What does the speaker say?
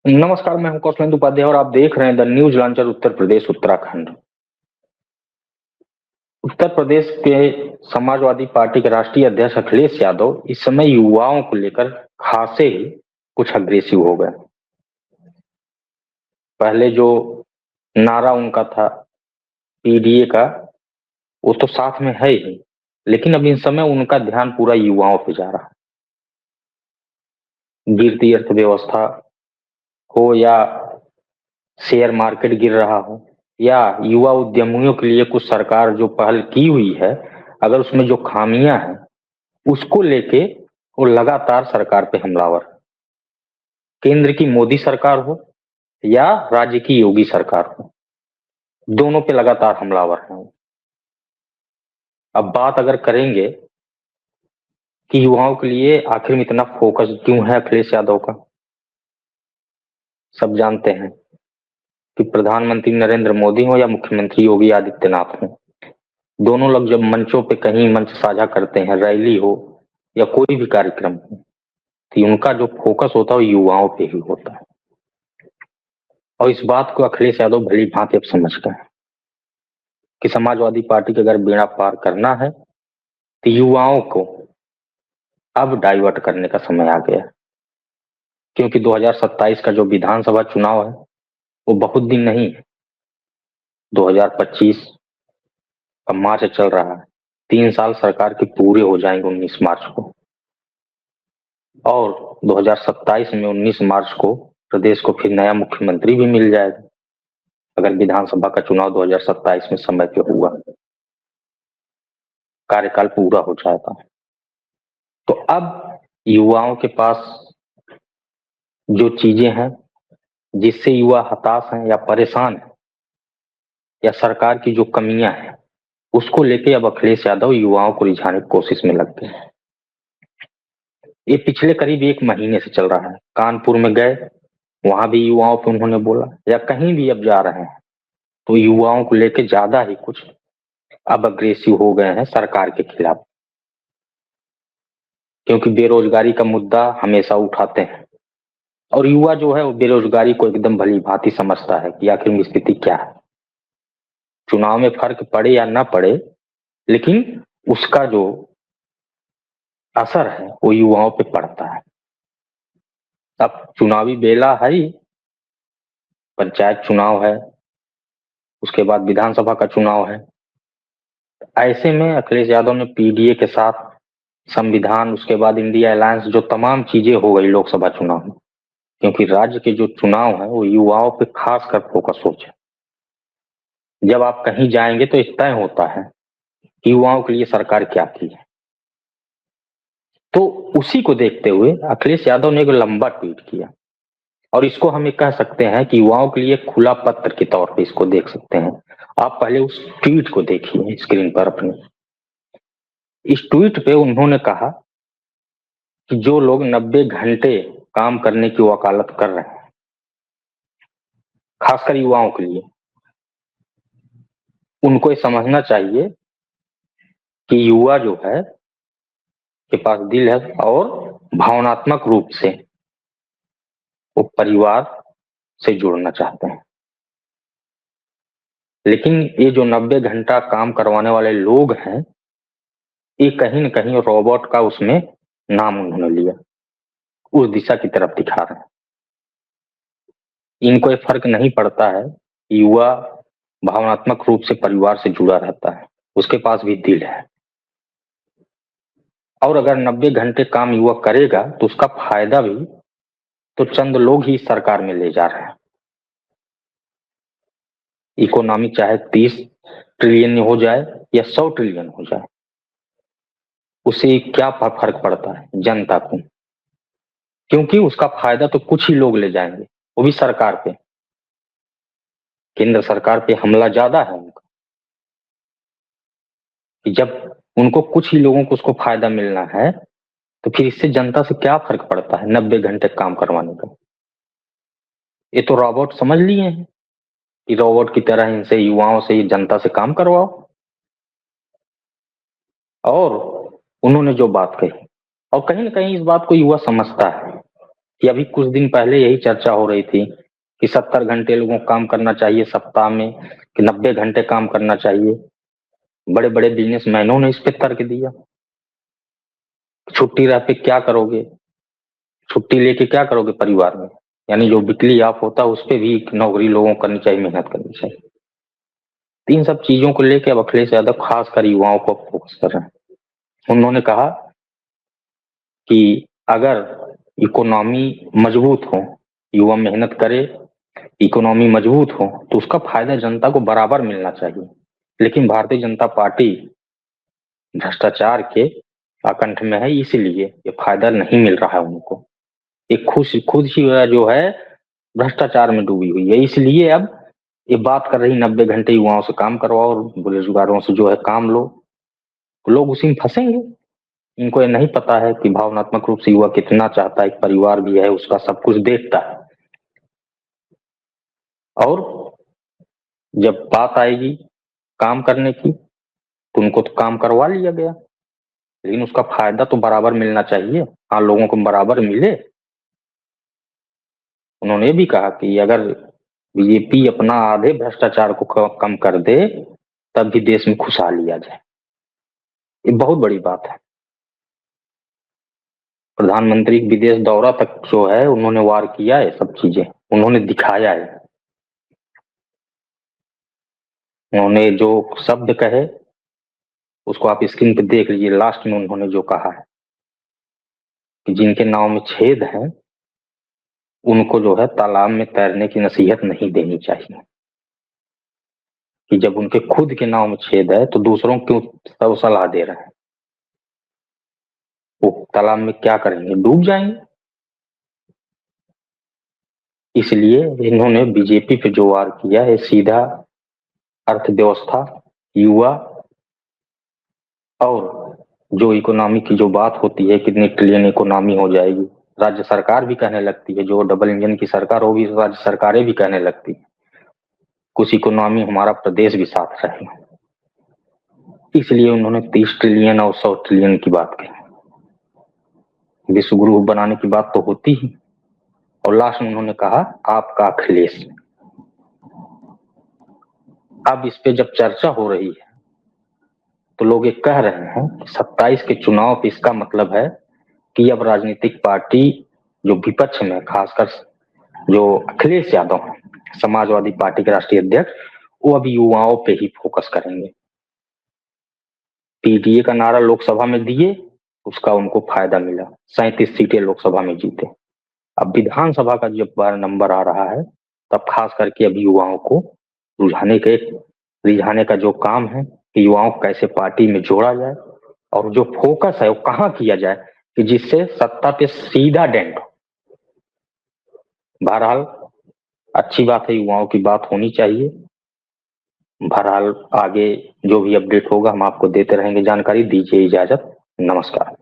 नमस्कार, मैं हूं कौशलेंद्र उपाध्याय और आप देख रहे हैं the news launcher Uttar Pradesh Uttarakhand. Uttar Pradesh के समाजवादी पार्टी के राष्ट्रीय अध्यक्ष अखिलेश यादव इस समय युवाओं को लेकर खासे ही कुछ अग्रेसिव हो गए। पहले जो नारा उनका था पीडीए का, वो तो साथ में है ही, लेकिन अब इस समय उनका ध्यान पूरा युवाओं पे जा रहा है। गिरती अर्थव्यवस्था हो या शेयर मार्केट गिर रहा हो या युवा उद्यमियों के लिए कुछ सरकार जो पहल की हुई है, अगर उसमें जो खामियां हैं उसको लेके वो लगातार सरकार पे हमलावर। केंद्र की मोदी सरकार हो या राज्य की योगी सरकार हो, दोनों पे लगातार हमलावर हैं। अब बात अगर करेंगे कि युवाओं के लिए आखिर में इतना फोकस क्यों है अखिलेश यादव का, सब जानते हैं कि प्रधानमंत्री नरेंद्र मोदी हो या मुख्यमंत्री योगी आदित्यनाथ हो, दोनों लोग जब मंचों पे कहीं मंच साझा करते हैं, रैली हो या कोई भी कार्यक्रम हो, तो उनका जो फोकस होता है वो युवाओं पे ही होता है। और इस बात को अखिलेश यादव भली भांति अब समझ गए कि समाजवादी पार्टी का अगर बेड़ा पार करना है तो युवाओं को अब डाइवर्ट करने का समय आ गया, क्योंकि 2027 का जो विधानसभा चुनाव है वो बहुत दिन नहीं है। 2025 का मार्च चल रहा है, 3 साल सरकार के पूरे हो जाएंगे 19 मार्च को, और 2027 में 19 मार्च को प्रदेश को फिर नया मुख्यमंत्री भी मिल जाएगा अगर विधानसभा का चुनाव 2027 में समय पे हुआ, कार्यकाल पूरा हो जाएगा। तो अब युवाओं के पास जो चीजें हैं जिससे युवा हताश हैं या परेशान हैं या सरकार की जो कमियां हैं, उसको लेके अब अखिलेश यादव युवाओं को रिझाने की कोशिश में लग गए हैं। ये पिछले करीब 1 महीने से चल रहा है। कानपुर में गए, वहां भी युवाओं पे उन्होंने बोला, या कहीं भी अब जा रहे हैं तो युवाओं को लेके ज्यादा ही कुछ अब अग्रेसिव हो गए हैं सरकार के खिलाफ, क्योंकि बेरोजगारी का मुद्दा हमेशा उठाते हैं और युवा जो है वो बेरोजगारी को एकदम भली भांति समझता है कि आखिर में स्थिति क्या है। चुनाव में फर्क पड़े या ना पड़े, लेकिन उसका जो असर है वो युवाओं पे पड़ता है। अब चुनावी बेला है ही, पंचायत चुनाव है, उसके बाद विधानसभा का चुनाव है। ऐसे में अखिलेश यादव ने पीडीए के साथ संविधान, उसके बाद इंडिया अलायंस, जो तमाम चीजें हो गई लोकसभा चुनाव में, क्योंकि राज्य के जो चुनाव है वो युवाओं पे खास कर फोकस हो जाए। जब आप कहीं जाएंगे तो इस तय होता है कि युवाओं के लिए सरकार क्या की है। तो उसी को देखते हुए अखिलेश यादव ने एक लंबा ट्वीट किया, और इसको हम ये कह सकते हैं कि युवाओं के लिए खुला पत्र के तौर पे इसको देख सकते हैं। आप पहले उस ट्वीट को देखिए स्क्रीन पर अपने। इस ट्वीट पे उन्होंने कहा कि जो लोग 90 घंटे काम करने की वकालत कर रहे हैं, खासकर युवाओं के लिए, उनको ये समझना चाहिए कि युवा जो है के पास दिल है और भावनात्मक रूप से वो परिवार से जुड़ना चाहते हैं, लेकिन ये जो 90 घंटा काम करवाने वाले लोग हैं, ये कहीं न कहीं रोबोट का उसमें नाम उन्होंने लिया, उस दिशा की तरफ दिखा रहे हैं। इनको ये फर्क नहीं पड़ता है, युवा भावनात्मक रूप से परिवार से जुड़ा रहता है, उसके पास भी दिल है, और अगर 90 घंटे काम युवा करेगा तो उसका फायदा भी तो चंद लोग ही सरकार में ले जा रहे हैं। इकोनॉमी चाहे 30 ट्रिलियन हो जाए या 100 ट्रिलियन हो जाए, उससे क्या फर्क पड़ता है जनता को, क्योंकि उसका फायदा तो कुछ ही लोग ले जाएंगे, वो भी सरकार पे। केंद्र सरकार पे हमला ज्यादा है उनका, कि जब उनको कुछ ही लोगों को उसको फायदा मिलना है तो फिर इससे जनता से क्या फर्क पड़ता है 90 घंटे काम करवाने का। ये तो रोबोट समझ लिए हैं कि रोबोट की तरह इनसे, युवाओं से, जनता से काम करवाओ। और उन्होंने जो बात कही, और कहीं ना कहीं इस बात को युवा समझता है कि अभी कुछ दिन पहले यही चर्चा हो रही थी कि 70 घंटे लोगों को काम करना चाहिए सप्ताह में, कि 90 घंटे काम करना चाहिए। बड़े बड़े बिजनेसमैनों ने इस पे तर्क दिया। छुट्टी रह पे क्या करोगे, छुट्टी लेके क्या करोगे परिवार में? यानी जो वीकली ऑफ होता है उस पे भी नौकरी लोगों को करनी चाहिए, मेहनत करनी चाहिए। इन सब चीजों को लेकर अब अखिलेश यादव खासकर युवाओं को फोकस कर रहे हैं। उन्होंने कहा कि अगर इकोनॉमी मजबूत हो, युवा मेहनत करे, इकोनॉमी मजबूत हो तो उसका फायदा जनता को बराबर मिलना चाहिए। लेकिन भारतीय जनता पार्टी भ्रष्टाचार के आकंठ में है, इसलिए ये फायदा नहीं मिल रहा है उनको। एक खुद ही जो है भ्रष्टाचार में डूबी हुई है, इसलिए अब ये बात कर रही 90 घंटे युवाओं से काम करवाओ और बेरोजगारों से जो है काम लो। लोग उसी में फंसेंगे। इनको ये नहीं पता है कि भावनात्मक रूप से युवा कितना चाहता है, एक परिवार भी है, उसका सब कुछ देखता है। और जब बात आएगी काम करने की तो उनको तो काम करवा लिया गया, लेकिन उसका फायदा तो बराबर मिलना चाहिए। हाँ, लोगों को बराबर मिले। उन्होंने ये भी कहा कि अगर बीजेपी अपना आधे भ्रष्टाचार को कम कर दे तब भी देश में खुशहाली आ जाए। ये बहुत बड़ी बात है। प्रधानमंत्री विदेश दौरा तक जो है उन्होंने वार किया है, सब चीजें उन्होंने दिखाया है। उन्होंने जो शब्द कहे उसको आप स्क्रीन पे देख लीजिए। लास्ट में उन्होंने जो कहा है कि जिनके नाव में छेद है उनको जो है तालाब में तैरने की नसीहत नहीं देनी चाहिए, कि जब उनके खुद के नाव में छेद है तो दूसरों को क्यों सलाह दे रहे हैं? वो तालाब में क्या करेंगे, डूब जाएंगे। इसलिए इन्होंने बीजेपी पे जो वार किया है सीधा अर्थव्यवस्था, युवा और जो इकोनॉमी की जो बात होती है कितनी ट्रिलियन इकोनॉमी हो जाएगी, राज्य सरकार भी कहने लगती है। जो डबल इंजन की सरकार होगी राज्य सरकारें भी कहने लगती है कुछ इकोनॉमी हमारा प्रदेश भी साथ रहे। इसलिए उन्होंने 30 ट्रिलियन और 100 ट्रिलियन की बात कही। विश्व गुरु बनाने की बात तो होती ही। और लास्ट में उन्होंने कहा आपका अखिलेश। अब इस पे जब चर्चा हो रही है तो लोग ये कह रहे हैं 27 के चुनाव पे इसका मतलब है कि अब राजनीतिक पार्टी जो विपक्ष में, खासकर जो अखिलेश यादव हैं, समाजवादी पार्टी के राष्ट्रीय अध्यक्ष, वो अब युवाओं पे ही फोकस करेंगे। पीडीए का नारा लोकसभा में दिए, उसका उनको फायदा मिला, 37 सीटें लोकसभा में जीते। अब विधानसभा का जब बार नंबर आ रहा है तब खास करके अब युवाओं को रिझाने का जो काम है कि युवाओं को कैसे पार्टी में जोड़ा जाए और जो फोकस है वो कहाँ किया जाए कि जिससे सत्ता पे सीधा डेंट हो। बहरहाल अच्छी बात है, युवाओं की बात होनी चाहिए। बहरहाल आगे जो भी अपडेट होगा हम आपको देते रहेंगे जानकारी। दीजिए इजाजत, नमस्कार।